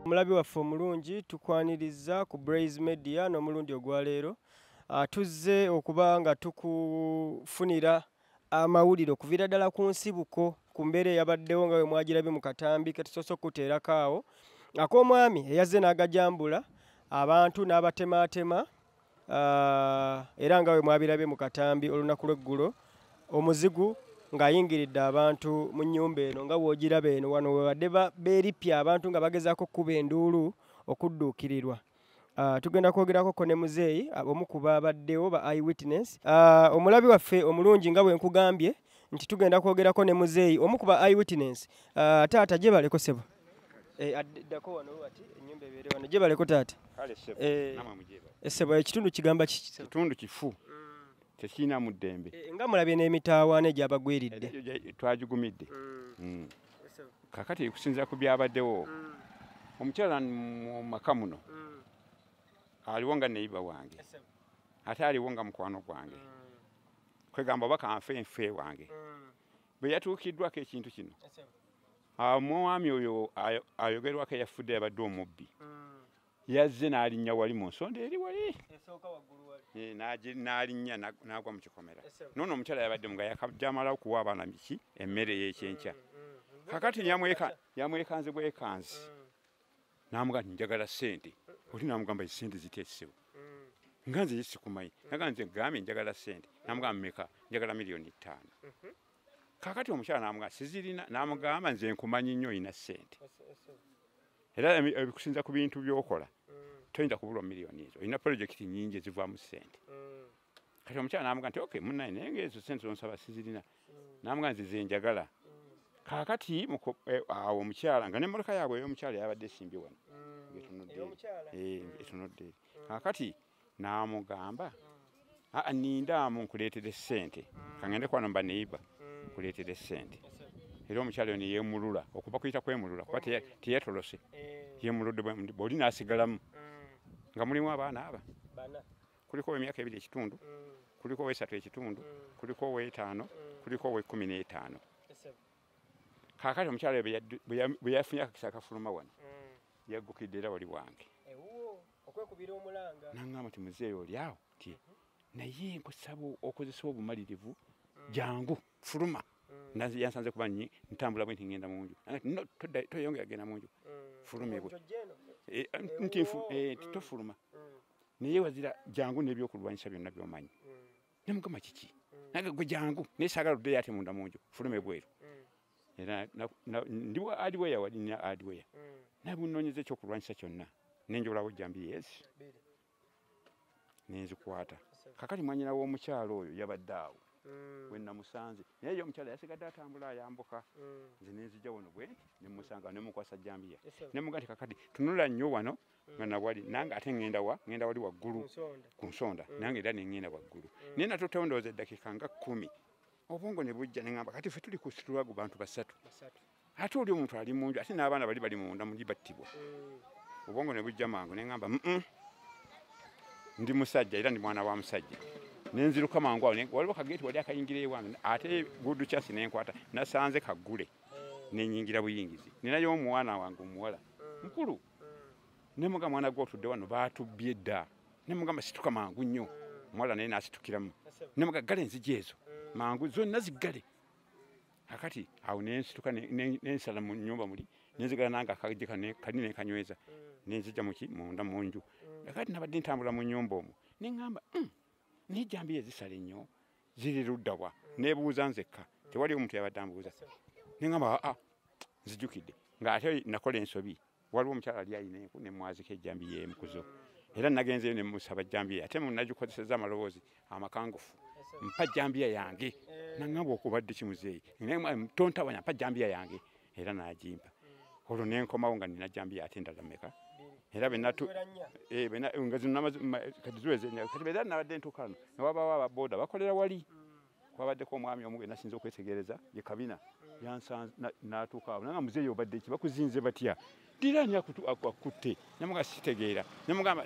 Omulabi waffe omulungi tukwaniriza ku Blaze Media n'omulundi ogwaleero tuzze okuba nga tukufunira amawulire okuviira ddala ku nsibuko ku mbeera eyabaddewo nga bwe mwagirabye mu katambi ketusoose okuteerako awo ak'omwami eyazze n'agajambula abantu n'abatemaatema era nga bwe mwabirabye mu katambi olunaku lw'eggulo omuzigu ng'ayingiridde abantu mu nnyumba eno nga bw'ogiraba eno wano webadde beeripya abantu nga bagezaako okkuba enduulu okudduukirirwa. Tugenda kwogerako ne muzeeyi omu ku baabaddewo ba eyewitness. Omulabi waffe omulungi nga bwe nkugambye nti tugenda kwogerako ne muzeeyi omu ku ba eyewitness. Taata gye baleko sebo. Addako wano wati ennyumba ebeere wano gye baleko taata. Kale sebo namwe mujeba. Sebo ekitundu kigamba kiki? Kitundu kifu. Tekina mu ddembe. Nga mulabye n'emitaawaana egyabagwiridde. Twagigumidde. Kakati kusinziira ku byabaddewo omukyala mu maka muno aliwo nga neiba wange ate aliwo nga mukwano gwange kwegamba oba kanfe nfe wange bwe yatuukiddwako ekintu kino omwami oyo ayogerwako eyafudde yabadde omubbi yazze n'alinnya wali mu nsonda eri wali n'alinnya n'agwa mu kikomera noono omukyala yabadde nga yakajamala okuwa abaana miki emmere y'ekyenkya kakati yamwekanze bwekanzi n'amuga njagala ssente oli n'amugamba ssente ziteesebo nga nze sikumanyi naga nze gambye njagala ssente n'amugamba mmeka njagala $5,000,000 kakati omukyala n'amuga sizirina n'amugamba nze nkumanyi nnyo olina ssente era ebikusinza ku bintu by'okola toyinza kubulwa miliyoni ezo olina pulojekiti nnyingi ezivaamu ssente kati omukyala n'amuga nti okay munnaye naye ngaezo ssente zonsaba sizirina n'amuga nze ze njagala kakati awo omukyala nga n'emmotoka yaabwe ey'omukyala yabadde esimbye wano etunudde kakati n'amugamba nindaamu nkuleetere ssente kangende kwano mba neiba nkuleetere ssente era omukyala yo ne yeemulula okuva kuyita kwemulula kuba teyatolose yeemuludde bw'oli n'asigalamu nga mulimu abaana aba kuliko ow'emyaka 2 ekitundu kuliko ow'esatu ekitundu kuliko ow'etaano kuliko ow'e15 kakati omukyala bwe yafunye akakisa akafuluma wano yaggukidde era wali wange n'aŋŋamba ti muzeeyi oli awo ti naye nkusaba okozesa obumalirivu jangu fuluma yansanze kuba ntambula bwe nti ŋŋenda mu nju toyongera genda mu nju fulume bwe nti tofuluma naye wazira jangu n'ebyokulwanyisa byonna by'omanyi nemugamba kiki naga gwe jangu naye saagala oddeyo ate munda mu nju fulume bweru era ndi wa adweya wali nina adweya nabunoonyeza ekyokulwanyisa kyonna nenjolawo jambi yes nenzikwata kakati mwanyina w'omukyalo oyo yabadde awo we namusanze naye yo omukyala yasigadde atambula ayambuka nze nenzijja wano bwe nemusanga nemukwasa jambiya nemuga nti kakati tunula nnyo wano nga nawali nange ate ŋŋenda wali waggulu ku nsonda nange era neŋŋenda waggulu naye natutewo ndowooza eddakiika nga 10 obwongo ne bujja neŋŋamba kati ffe tuli ku situlwagu bantu basatu ate oli omuntu ali mu nju ate n'abaana bali munda muli battibwa obwongo ne bujja mangu neŋŋamba ndi musajja era ndi mwana wa musajja nenziruka mangu awo waliwo kageeti wali akayingira ewange ate gudu kyasi nenkwata nasanze kaggule nenyingira buyingizi ninayo omwana wange omuwala mukulu nemuga mwana gwe otudde wano baatubbye dda nemugamba situka mangu nnyo omuwala naye nasitukiramu nemuga gale enzigi ezo mangu zonna ziggale akati awo nensituka nensala mu nnyumba muli nenzigala nange akaje kani nenkanyweza nenzija munda mu nju akati nabadde ntambula mu nnyumba omwo neŋŋamba naye jambiya ezisala ennyo ziri luddawa nebuuza nzekka tewali omuntu yabadde ambuuza neŋŋamba nzijjukidde ng'ate nakola ensobi waliwo omukyala ali ayina enku nemwazika ejambiya emukuzo era nagenzeyo nemusaba jambiya ate munagikozeseza amaloboozi amakangufu mpa jambiya yange naŋŋamba okubadde kimuzeeyi tontabanya mpa jambiya yange era n'agimpa olwo nenkomawo nga nina jambiya ate endala meka era benatu bena ngazi namazi kati ziweze kati beda nabadde ntukano nababawo ababoda bakolera wali kwabaddeko omwami omu gwe nasinza okwetegereza ye kabina yansanze natuuka awo nanga muzeeyo obadde ki bakuzinze batya dirani akutte namuga sitegeera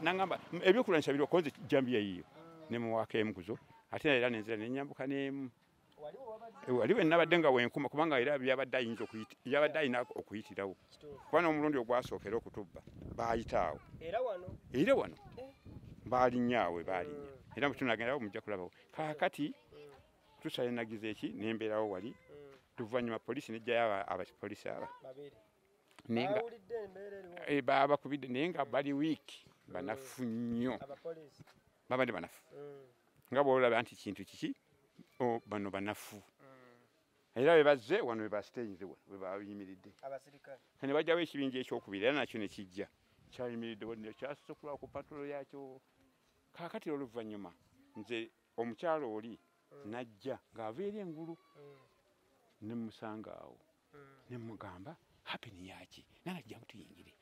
nangamba ebyokulwanyisa biri okoze jambiya yiyo nemuwaako emu kuzo ate era nenzira nenyambuka n'emu waliwo nabadde nga wenkuma kubanga era byabadde ayina okuyitirawo kubanga omulundi ogwasookera okutubba baayitaawo era wano baalinnyawe baalinya era mutunagendawo mujja kulabawo kaakati tusale nagize eki nembeerawo wali luvannyuma polisi nejjayo abapolisi aba nenga babakubidde naye nga bali wiiki banafu nnyo babadde banafu nga bwolaba nti kintu kiki bano banafu era bebazze wano webasiteyinze webayimiridde ne bajjawo ekibinja ekyokubiri era nakyo nekijja kyayimiridde kyasosokulwa ku patulo yakyo kaakati oluvannyuma nze omukyalo oli najja ng'ava eri engulu nemusanga awo nemugamba hapeni yaki nange jjamu tuyingire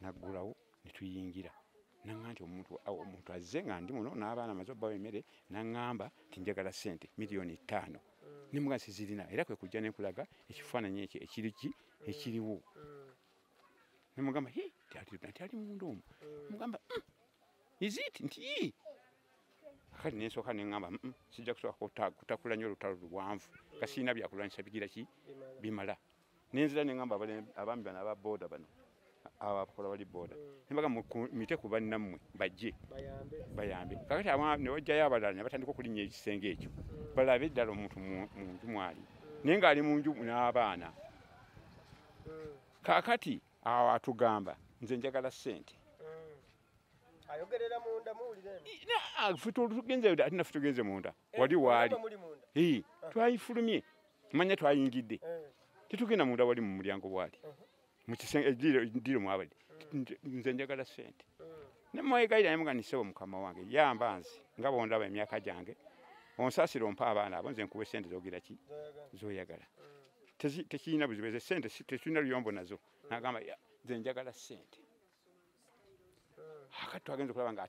naggulawo netuyingira naŋŋamba nti omuntu azze nga ndi muno n'abaana amaze obbawo emmere naŋŋamba nti njagala ssente miliyoni 5 nemuga sizirina era kwe kujja nenkulaga ekifaananyi ekyo ekiriwo nemugamba tyali mundu omu mugamba izit nti kati nensooka neŋŋamba sijja kusobola kutakula nnyo olutalo luwanvu kasiina byakulwanyisa bigira ki bimala nenzira neŋŋamba abami bano ababoda bano abakola bali boda nembaga mite ku bannammwe bajje bayambe kakati ne wajjayo abalala ne batandika okulinnya ekisenge ekyo balabe eddala omuntu mu nju mwali naye ng'ali mu nju n'abaana kakati awo atugamba nze njagala ssente ayogerera munda muwulire ate tugenze munda wali waali twayifulumye manya twayingidde tetugenda munda wali mu mulyango bwali mukisenge ediro mwabadde nze njagala ssente nemwegayira nemuganisebo mukama wange yamba nze nga bondaba emyaka gyange onsaasira ompa abaana abo nze nkuba ssente zogira ki zoyagala tekirina buzibu ezo ssente tetulina luyombo nazo nagamba nze njagala ssente akati twagenza okulaba nga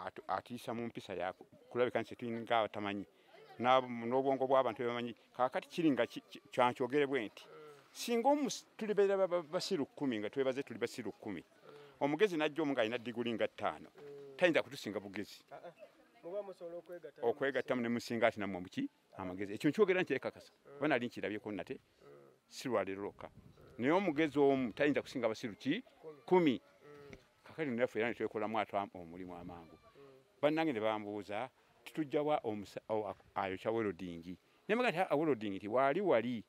ate atiisa mu mpisa yako kulabika nti tulinga abatamanyi n'obwongo bw'abantu bebamanyi kaakati kiri nga kyankyogere bwe nti singa tulibeera basiru 10 nga twebaze tuli basiru 10 omugezi najja omu ng'alina diguli nga 5 tayinza kutusinga bugezi okwegattamu ne musinga ati nammwe muki amagezi ekyo nkyogera nkyekakasa oba nali nkirabyeko nate si lwaleero lwokka naye omugezi omu tayinza kusinga basiru ki 10 kakati naffe era netwekolamu omulimu amangu bannange ne bambuuza tutujjawa ayo kya welodingi nemaga nti awelodingi ti wali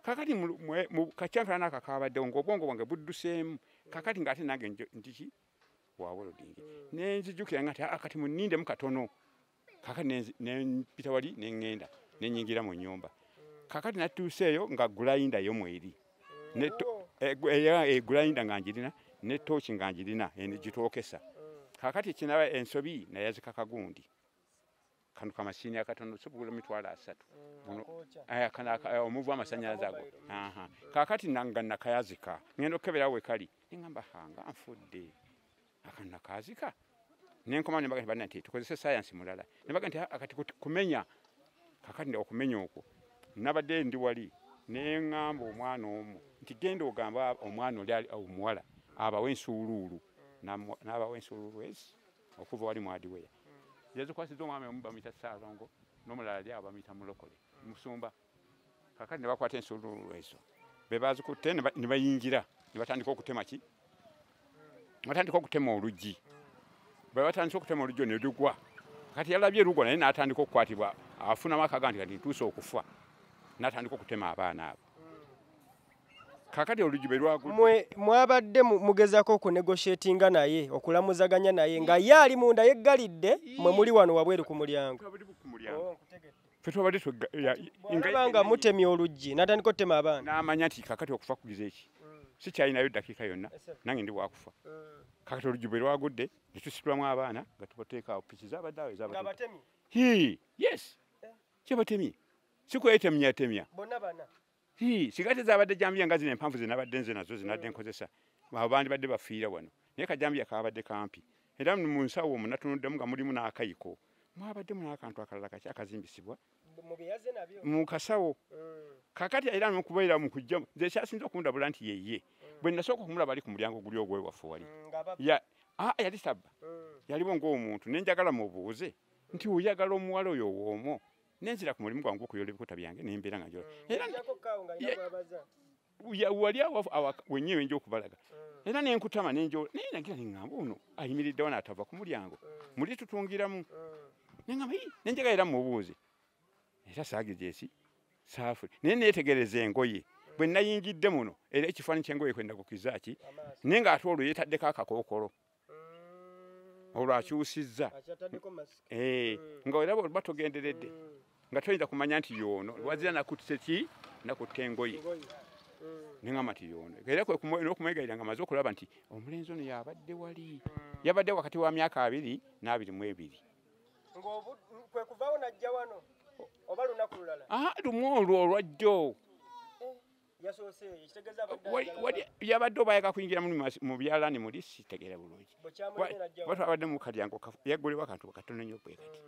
kakati mu kacyankala n'akakabaddewo ng'obwongo bwange budduseemu kakati ng'ate nange ndiki wa welodingi nenzijjukira nga nti kati munindemu katono kakati nempita wali neŋŋenda nenyingira mu nnyumba kakati natuuseeyo nga gulayinda yo mweri gulayinda nga njirina ne tooki nga njirina gitookesa kakati kinaba ensobi nayazika kagundi kano kamasiini akatono sobugula mitwalo 3 omuvu amasanyalaze ago kakati nanga nakayazika ngenda okukebera we kali neŋŋamba hanga nfudde akano nakazika nenkoma nembaga nti banna nti tukozese sayansi mulala nembaga nti akati kumenya kakati okumenya okwo nabadde ndi wali neŋŋamba omwana omu nti genda ogamba omwana oli omuwala abawe ensuuluulu n'abawe ensuuluulu ezi okuva wali mwadiweya yazikwasiza omwami omu bamuyita Saalongo n'omulala ali abo bamuyita Mulokole Musumba kakati ne bakwata ensuuluulu ezo be bazikutte ne bayingira ne batandika okutema ki batandika okutema oluggi bwe batandika okutema oluggi ne lugwa kati yalabye lugwa naye n'atandika okukwatibwa afunamu akaga nti kati ntuuse okufa n'atandika okutema abaana abo kakati oluggi bwe lwagudde mwabadde mugezako okunegotiatinga naye okulamuzaganya naye nga ye ali munda yeggalidde mwe muli wano wabweru ku mulyango nga mutemye oluggi n'atandika okutema abaana n'amanya nti kakati okufa kugize eki si kyalinayo ddakiika yonna nange ndi wakufa kakati oluggi bwe lwagudde ne tusitulamu abaana nga tubateeka awo piki zabadde awo ezabatemi yes kyebatemye sikwetemyatemya bonna bana sigate zabadde jambiya nga zino empanvu zinabadde nze nazo zinadde nkozesa abandi badde bafiira wano naye Kajambiya kabadde kampi era mu nsawo omwo natunuddemu nga mulimu n'akayiko mwabaddemu n'akantu akalala kaki akazimbisibwa mu kasawo kakati era n'okubeera mu kujja nze ekyasinza okundabula nti yeye bwe nasooka okumulaba ali ku mulyango guli ogwewaffe wali yali sabba yaliwo ng'omuntu nenjagala mubuuze nti oyagala omuwala oyo owoomwo nenzira ku mulimu gwange okuyola ebikuta byange nembeera nga njola era wali wenyewe nja okubalaga era nenkutama nenjola naye nagira neŋŋamba ono ayimiriddewo n'atava ku mulyango muli tutungiramu neŋŋamba nenjagala era mubuuze era saagejesi saafu naye neetegereza engoye bwe nayingidde muno era ekifaananyi ky'engoye kwenda kukizaaki naye ng'ate olwo yeetaddeko akakookolo olwo akyusizza nga era bw'oba togenderedde nga toyinza kumanya nti yoono lwazira nakutte ki nakutte engoye neŋŋamba nti yoono era n'okumwegayirira nga maze okulaba nti omulenzi ono yabadde wali yabadde wakati wa myaka 2 na 22 kwe kuvaawo najja wano oba lunaku lulala lumu olwo olwajjo yabadde obayaga kuyingira mu byalaani muli sitegeera bulungi batwabadde mu kalyango yaggulewo akantu katono nnyo bwe kati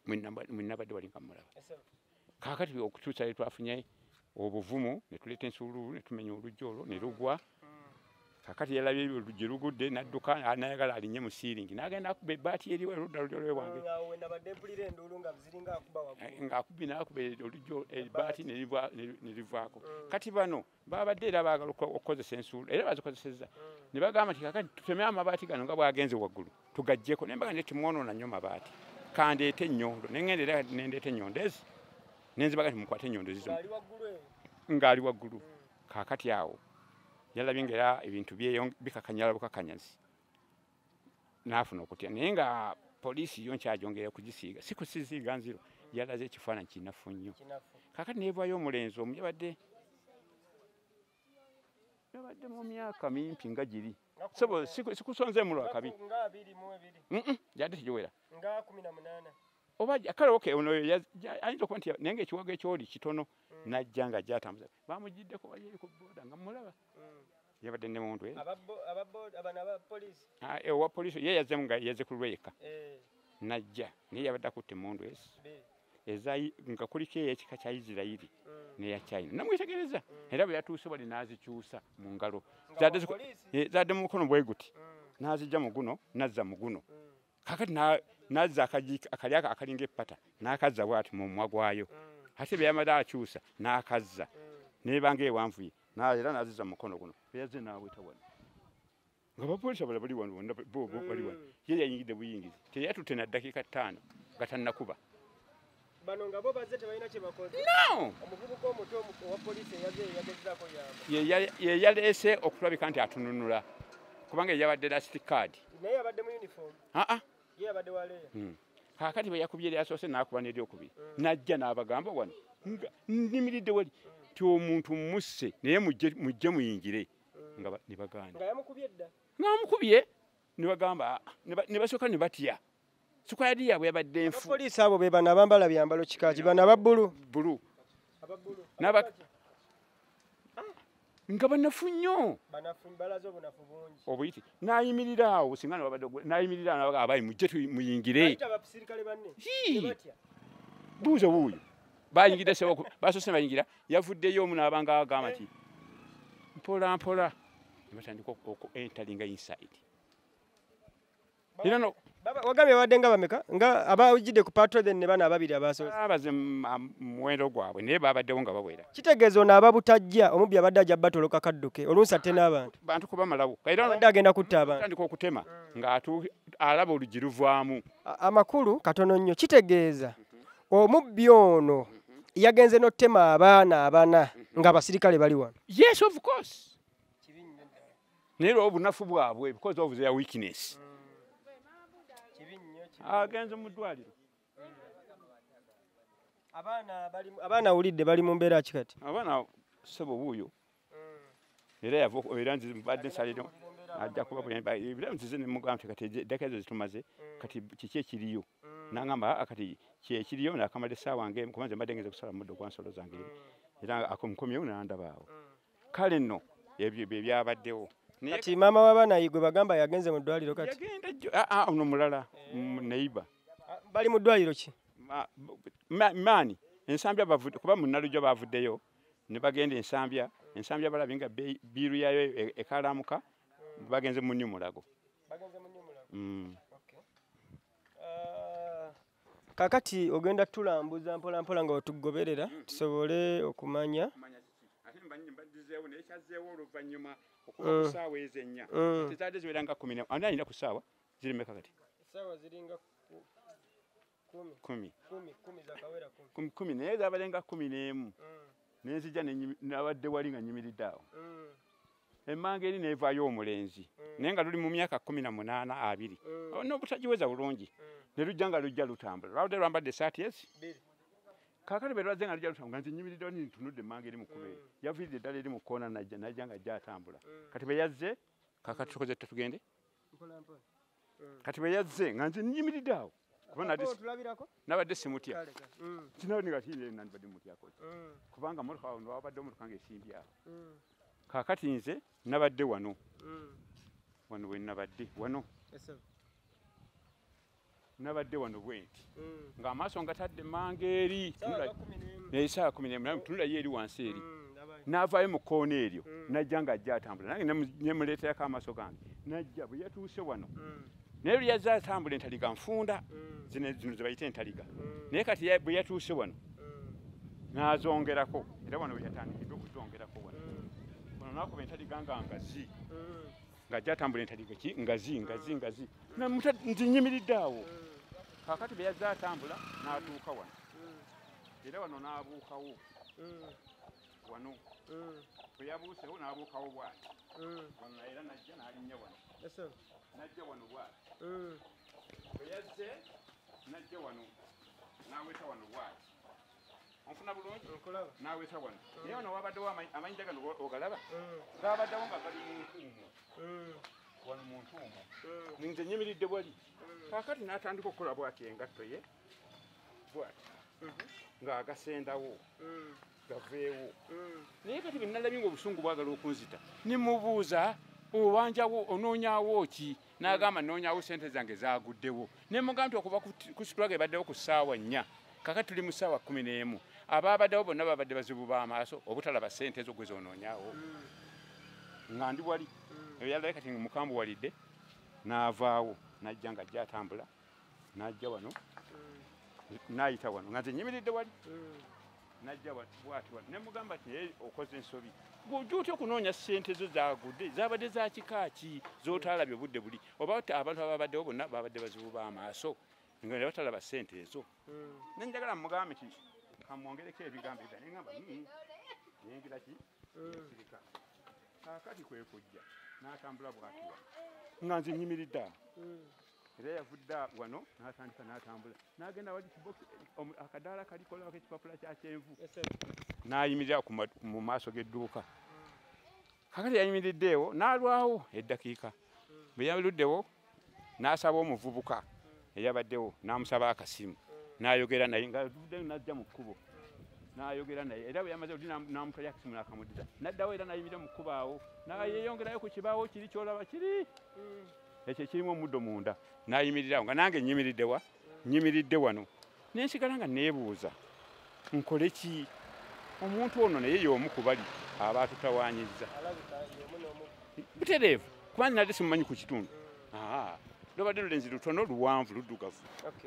mwenabadde wali nga mulaba kaakati okutuusa lwe twafunye obuvumu ne tuleeta ensuuluulu ne tumenya oluggi olwo ne lugwa kakati yalabye oluggi lugudde n'adduka nayagala alinnye mu siiringi n'agenda akuba ebbaati eriwo erudda lulyo wange ng'akubbi n'akuba oluggi ebbaati ne livaako kati bano babadde era baagala okukozesa ensuulu era bazikozesezza ne bagamba nti kakati tuteme amabaati gano nga bwagenze waggulu tugaggyeko naye mbaga nti timwonoona nnyo mabaati kandeete ennyondo neŋŋenda era nendeeta ennyondo ezi nenzibaga nti mukwate ennyondo zizo ng'ali waggulu kaakati awo yalabye ng'era ebintu bikakanyala bukakanyazi n'afuna okutya naye nga poliisi yo nkyajongera kugisiiga si kusisiiga nziro yalaze ekifaananyi kinafu nnyo kaakati neevaayo omulenzi omu yabadde mu myaka mimpi nga giri sikusonzeemu lwakabi yadde tegiwera oba kale oke ono ayinza okuba nti naye ngaekiwago ekyoli kitono najja nga gyatambuza bamugiddeko wali ku booda nga mulaba yabadde ne muntu owa poliisi ye yazemu nga yazze ku lweka najja naye yabadde akutte emundu nga kuliko ekika kya Isirayiri neya China namwetegereza era bwe yatuuse bali n'azikyusa mu ngalo zadde mu mukono bwe guti n'azijja mu guno nazza mu guno kakati nazza akali akalinga epata n'akazza bw'ati mu mumwa gwayo ate bwe yamala akyusa n'akazza nebanga ewanvuye era n'azizza mu mukono guno yazze n'aweta wano nga bapoliisi abala bali wano bali wano ye yayingidde buyingizi teyatutte na ddakiika 5 nga tannakuba bano nga bo bazze tebalina kye bakoze omuvubuka omuto owa poliisi eyagezzaako ye yaleese okulabika nti atununula kubanga yabadde lasiti kaadi naye yabadde mu uniform ye yabadde waleeya kaakati bwe yakubye eryasoose n'akuba n'eryokubiri najja n'abagamba wano nga nnimiridde wali ti omuntu musse naye mujje muyingire nga ne bagaana nga yamukubye dda ng'amukubye ne bagamba ne basooka ne batya sikwayadi yaabwe yabadde enfu abapoliisi abo be bano abambala byambalo kikaaki bano ababbulu nga banafu nnyo balaze obunafu bungi obuyiti n'ayimirira awo singa n'ayimirira abayi mujje muyingire buuza buuyo bayingidde basoose bayingira yavuddeyo omu n'abanga agamba nti mpola mpola ne batandika entalinga inside wagambye babadde nga bameka nga abawujjidde ku patrol then ne bana ababiri abasoose abaze muwendo gwabwe naye babaddewo nga bawera kitegeeza ono ababutajja omubbi abadde ajja batoloka kadduke olunsi atte n'abantu bantu kuba malawo abadde agenda kutta abantu tandika okutema ng'alaba oluggi luvaamu amakulu katono nnyo kitegeeza omubbi ono yagenze n'ottema abaana 4 nga abasirikale bali wano yes of course naye lwo obunafu bwabwe because of their weakness agenze mu ddwaliro abaana awulidde bali mu mbeera ki kati abaana ssebo buuyo era mbadde nsaliro ajja kuba ebiramu zize ne mugamba nti kati eddaka ezo zitumaze kati kiki ekiriyo n'agamba kati kyekiriyo naakamala essaawa wange kubanze mbadde ngeze kusala muddo gwa nsolo zange era nkomyewo n'andabaawo kale nno ebyo bye byabaddewo kati maama w'abaana gwe bagamba yagenze mu ddwaliro kati yagenda ono mulala neiba bali mu ddwaliro ki maani ensambya bavudde kuba munnalujja bavuddeyo ne bagenda ensambya balabi nga biiru yayo ekalamuka bagenze mu Nyumulago. Kakati ogenda tulambuza mpola mpola nga otugoberera tusobole okumanya ate mbaddizeewo nekyazzeewo oluvannyuma okuva ku ssaawa ezennya tezadde ziwera nga 10 ani alina ku ssaawa ziri mmeka kati ssaawa ziringa 10 naye zabalenga 11 nenzija nabadde wali nga nyimiridde awo emmanga eri neevaayo omulenzi naye nga luli mu myaka 18 2 n'obutagiweza bulungi ne lujja nga lujja lutambula lwabadde lwambadde esaati ezi kaakati bwe lwazze nga lujja lutambula nga nze nyimiriddewo nintunudde emmanga eri mu kkubo eri yaviiridde eddala eri mu kkoona najja nga ajja atambula kati bwe yazze kaakati tukoze tetugende kati bwe yazze nga nze nyimiridde awo nabadde simutya kinawo nandibadde mutyako kubanga motoka awo wabadde omotoka nga esimbye awo kaakati nze nabadde wano we nabadde wano nabadde wano bwenti ng'amaaso ngatadde emmanga eri esaawa 11 tunulayo eri wansi eri n'avaayo mu kkoona eryo najja ng'ajja atambula nange nemuleeterako amaaso gange najja bwe yatuuse wano naye lwe yazze atambula entaliga nfunda zino ze bayita entaliga naye kati bwe yatuuse wano n'azongerako era wano we yatandikiddwa okuzongerako wano nakuba entaliga nga ngazi ng'ajja atambula entaliga ki ngazi nze nyimiridde awo kaakati bwe yazze atambula n'atuuka wano era wano n'abuukawo wano bwe yabuusewo n'abuukawo bw'ati wano era najja n'alinnya wano najja wano bw'ati bwe yazze najja wano n'aweta wano bw'ati onfuna bulungi n'aweta wano naye wano wabaddewo amayinja gano ogalaba gaabaddewo nga gali mu ntuumu wano mu ntuumu nze nyimiridde bwali kaakati n'atandika okukola bw'ati engatto ye bw'ati ng'agasendawo gaveewo naye kati bwe nalabye nga obusungu bwagala okunzita nimubuuza owanjawo onoonyawo ki n'agamba noonyawo sente zange zaaguddewo ne mugamba nti okuva ku situlaga ebaddewo ku ssaawa 4 kakati tuli mu ssaawa 11 abaabaddewo bonna babadde bazibu b'amaaso obutalaba sente ezo gwe zoonoonyawo nga ndi wali yalabe kati mukambuwalidde n'avaawo najja nga ajja atambula n'ajja wano n'ayita wano nga nze nyimiridde wali najja bwati wano ne mugamba nti naye okoze ensobi gw'ojja otya okunoonya ssente zo zaagudde zabadde za kika ki z'otaalabye obudde buli oba abantu ababaddewo bonna babadde bazibu b'amaaso nga ne batalaba ssente ezo ne njagala mugambe nti kamwongereko ebigambo ebyo ne ngamba yengira ki sirika kaakati kwe kujja n'atambula bw'ati wano nga nze nyimiridde awo era yavudde wano n'atandika n'atambula n'agenda wali akadaala kalikolako ekipapula kya kyenvu n'ayimirira mu maaso g'edduuka kakati yayimiriddeewo n'alwawo eddakiika bwe yaluddewo n'asaba omuvubuka eyabaddewo n'amusaba akasimu n'ayogera naye ng'avuddeyo n'ajja mu kkubo n'ayogera naye era bwe yamaze odi n'amutwalya akasimu n'akamuddiza n'addawo era n'ayimirira mu kkubo awo n'ayeyongerayo ku kibaawo kiri ky'olaba kiri ekyo kirimu omuddo munda n'ayimirirawo nga nange nyimiridde wano nensigala nga neebuuza nkole ki omuntu ono naye y'omu ku bali aba atutawaanyizza butereevu kubanga nadde simumanyi ku kitundu lwabadde lulenzi lutono luwanvu luddugavu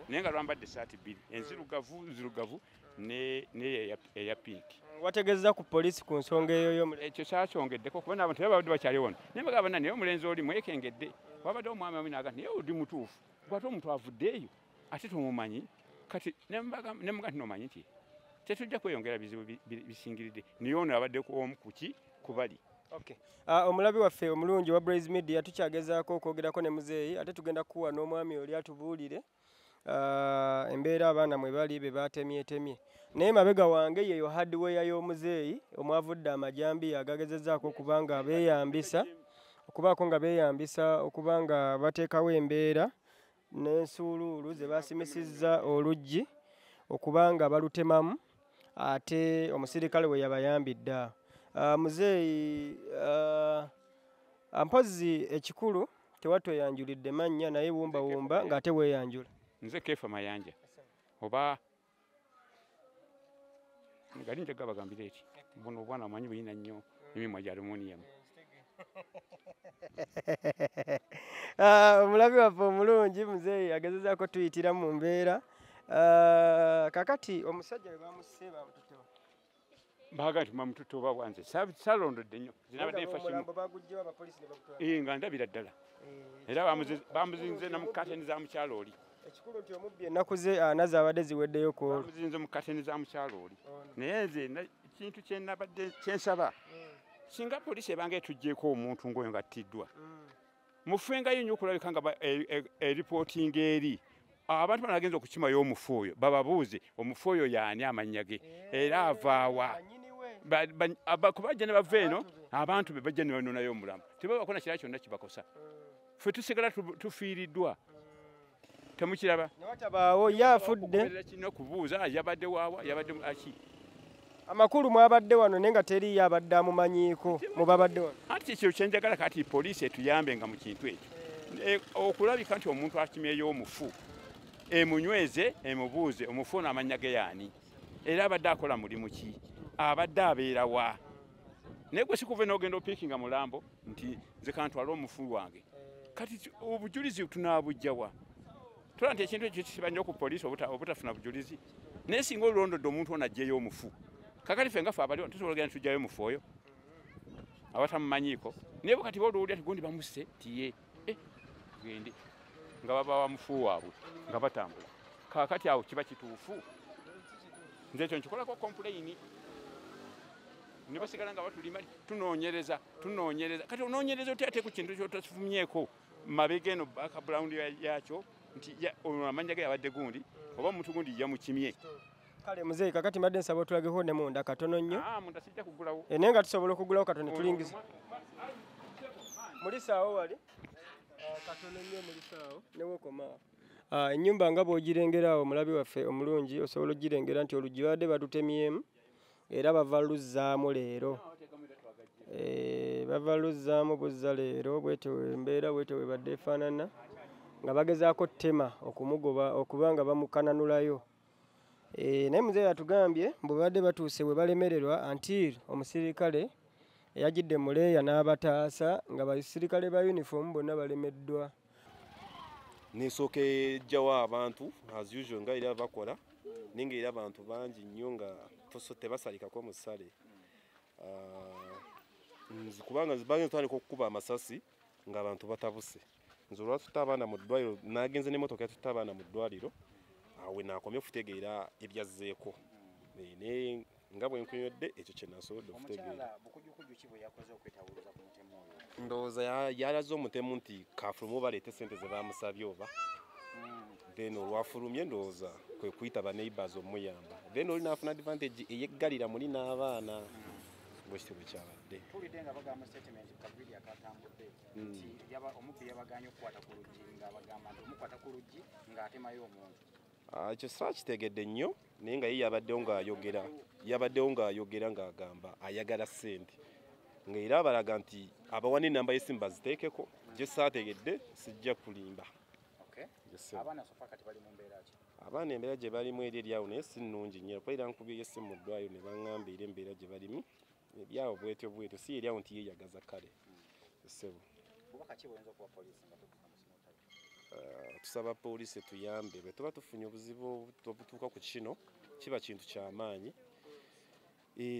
naye nga lwambadde esaati 2 enzirugavu neya pinki wategeeza ku poliisi ku nsonga eyo ekyo kyakyongeddeko kuba n'abantu babadde bakyali wano naye bagamba naye omulenzi oli mwekengedde wabadde omwami omu n'agamba naye odi mutuufu gwate omuntu avuddeeyo ate tumumanyi kati nemuga nti nomanyi nti tetujja kweyongera bizibu bisingiridde naye ono abadde omu kuki kubali omulabi waffe omulungi wa Blaze Media tukyagezaako okwogerako ne muzeeyi ate tugenda kuwa n'omwami oli atubuulire embeera abaana mwe bali be batemyetemye naye mabega wange yeyo hardware y'omuzeeyi omwavudde amajambiya agagezezzaako okubanga beeyambisa okubanga bateekawo embeera n'ensuuluulu ze basimisizza oluggi okubanga balutemamu ate omusirikale we yabayambidde muzeeyi Mpozi ekikulu tewatweyanjulidde mannya naye wumba ng'ate weeyanjula. Nze Kefa Mayanja oba ngali njagala bagambire eti buno obwana amanyi buyina nnyo emimwa gya aluminium. Omulabi waffe omulungi muzeeyi agezezaako tuyitira mu mbeera. Kakati omusajja we bamusse bamututewa. Baga nti mamututte oba bwanze salondodde nnyo. Omulambo baguggyewo abapoliisi ne bakutwala. Nga ndabira ddala. Era bamuzinze na mu kateni za mukyalo oli. Ekikulu nti omubbi ennaku ze anaze abadde ziweddeyo ku olwo. Bamuzinze mu kateni za mukyalo oli. Naye nze ekintu kye nabadde kyensaba singa poliisi ebanga etuggyeeko omuntu ng'oyo ng'attiddwa mufengayo nnyo okulabika nga eripootinga eri abantu banagenza okukimayo omufu oyo bababuuze omufu oyo y'ani amannya ge era avaawa kubajja ne bava eno abantu be bajja ne banonayo omulamu tebabako na kirala kyonna kibakosa ffe tusigala tufiiriddwa temukiraba newatabaawo ye afudde kino kubuuza yabadde waawa yabadde aki amakulu mwabadde wano naye nga teriyo abadde amumanyiiko mubabadde wano. Anti ekyo kyenjagala kati poliisi etuyambe nga mu kintu ekyo okulabika nti omuntu akimyeyo omufu emunyweze emubuuze omufu ono amannya ge yaani era abadde akola mulimu ki abadde abeera wa naye gwe sikuve n'ogenda opiikinga mulambo nti nze kantwala omufu wange kati obujulizi tunaabujjawa tola nti ekintu ekyo kisiba nnyo ku poliisi obutafuna bujulizi naye singa olulondodde omuntu ono aggyeyo omufu kakati ffe nga ffe abaliwo tusobola ogenda tujjayo omufu oyo abatamumanyiiko naye bwe kati boolowulira tigundi bamusse tiye gende nga babawa mufu waabwe nga batambula kakati awo kiba kituufu nze ekyo nkikolako complaini ne basigala nga batulima tunoonyereza kati onoonyereza otya ate ku kintu kyotasifumyeko mabega eno background yakyo nti ono amanya ge yabadde gundi oba omuntu gundi yamukimye. Kale muzeeyi kakati mbadde nsaba otulageko ne munda katono nnyo munda sijja kugulawo naye nga tusobola okugulawo katono tulingiza mulisaawo wali katono nnyo mulisaawo newokomaawo. Ennyumba nga bw'ogirengera awo omulabi waffe omulungi osobola ogirengera nti oluggi babadde batutemyemu era bava luzzaamu leero bava luzzaamu buzza leero bwetyo embeera bwetyo webadde efaanana nga bagezaako ttema okumugoba okuba nga bamukananulayo. Naye muzeeyi atugambye bwe badde batuuse we balemererwa until omusirikale eyagidde muleeya n'abataasa nga basirikale ba uniform bonna balemeddwa. Nisooka ejjawo abantu as usual nga era bakola naye nga era abantu bangi nnyo nga tebasalikako musale kubanga zibange tutandika okukuba amasasi ng'abantu batabuse nze olwatutta abaana mu ddwaliro nagenze n'emmotoka yatutta abaana mu ddwaliro awe naakomye okutegeera ebyazzeeko naye nga bwe nkunywedde ekyo kye nasobodde okutegeera. Ndowooza yalaze omutemu nti kafulumu baleete ssente ze baamusabye oba then olwafulumye ndowooza kwe kuyita ba neighbors omuyamba then oli naafuna advantage eyeggalira muli n'abaana bwekityo bwe kyabadde. Tulidde nga bagamba statement kabiri akatambudde nti omubbi yabaganye okukwata ku luggi ng'abagamba nti omukwata ku luggi ng'atemayo omuntu. Ekyo saakitegedde nnyo naye nga ye yabaddewo ng'ayogera ng'agamba ayagala ssente ng'era abalaga nti abawa n'ennamba y'essimu baziteekeko gye saategedde sijja kulimba. Abaana embeera gye balimu eri eryawo naye si nnungi nnyo kuba era nkubyeyo essimu mu ddwaliro ne baŋŋamba era embeera gye balimu ebyawo bwetyo si eryawo nti yeeyagaza kale ssebo. Tusaba poliisi tuyambe bwe tuba tufunye obuzibu obutuuka ku kino kiba kintu ky'amaanyi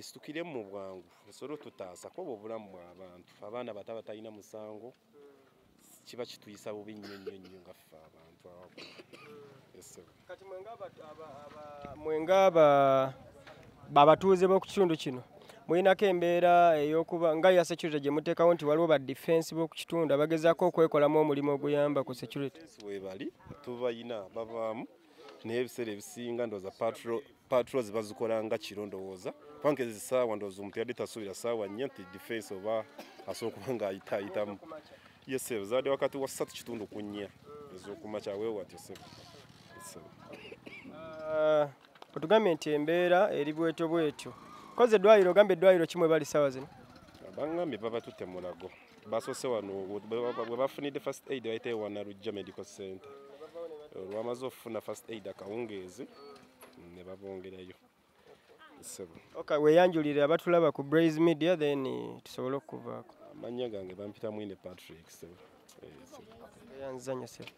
situkire mu bwangu esobole otutaasa kuba obulamu bw'abantu abaana bato abatalina musango kiba kituyisa bubi nnyo nga ffe abantu kati mwenga abatuuze b'oku kitundu kino mulinako embeera ey'okuba nga ya security gye muteekawo nti waliwo ba defense b'oku kitundu abagezaako okwekolamu omulimu oguyamba ku security. Webali tubayina bavaamu naye ebiseera ebisinga ndowooza patrols bazikola nga kiro ndowooza kubanga ezi ssaawa ndowooza omuntu yadde tasuubira ssaawa nnya nti defense oba asobola okuba ng'ayitaayitamu yesebo zaadde wakati wa 3:4 ez'okumakya weewatyo sebo. Otugambye nti embeera eri bwetyo koze eddwaliro gambe eddwaliro kimwe bali ssaawa zino bangambye baba tutte mulago basose wano bwe bafunidde first aid bayite wana Lujja Medical Center olwamaze okufuna first aid akawungeezi ne babongerayo. Okay, weyanjulire abatulaba ku Blaze Media then tusobole okuvaako. Amannya gange bampita Mwine Patrick. Yanzanya sebo.